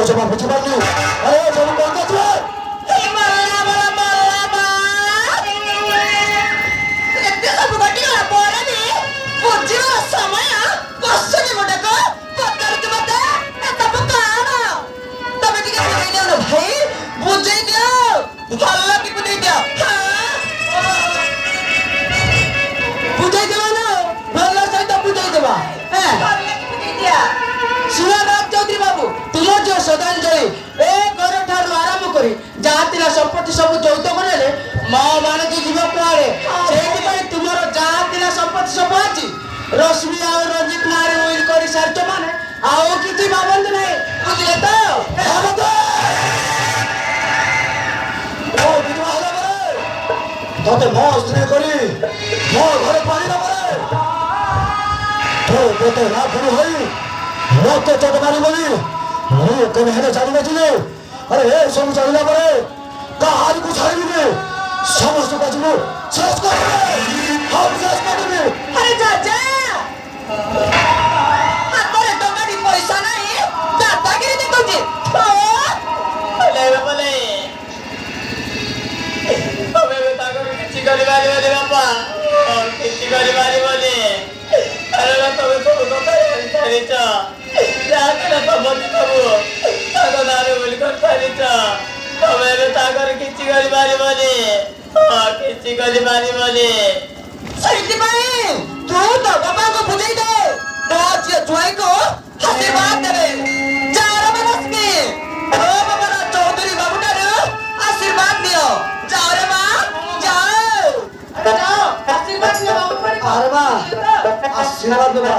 जमा बुझी पारलु अरे सब कोन करछ मल्ला बला मल्ला बा एते सब गटी गला परे भी बुझिबा समय बसने गोटे को पत्तर के बता ए सब कान तबे टिके बुझाई दियो ना भाई बुझाई दियो भल्ला की बुझाई दियो बुझाई देबा ना भल्ला सहित बुझाई देबा भल्ला की बुझाई दिया शिवनाथ चौधरी बाबू तुम जो श्रद्धांजलि ए घर ठार आरंभ करी जातिला संपत्ति सब यौतुक नेले मां मान की जीव कुआड़े सेति पई तुमरो जातिला संपत्ति सब अछि रश्मि आ रंजित मारे उइल करी सारतो माने आओ किछि बाबंद नै बुझले तो हम तो ओ विधवा होला बरे तते मो स्त्री करी मो घरे पानी न बरे तो बेटे ना गुरु होई मत चट मारी बोली मु कने हेने जानि नथिले अरे ए सब जानिला बरे कहार को छाड़ी दे समस्त बजमु शेष कर हम शेष कर दे अरे चाचा हातरे टंगाडी पैसा नाही दादागिरी देखौची ले बोले तबे ताको किछि करि बारी बोले बापा किछि करि बारी बोले अरे तबे तो छाड़ीच जातिला संपत्ति सबू ताको नारे बोली कर छाड़ीच तबे ताकर किछि करि बारी बोले किछि करि बारी बोले सही भाई तू तो बाबा को बुझाई दे राज जुआई को आशीर्वाद देवे चार बरस के ओ बाबा चौधरी बाबू ठारे आशीर्वाद दियो जाओ रे मां जाओ जाओ आशीर्वाद दियो बाबू अरे बा आशीर्वाद देबा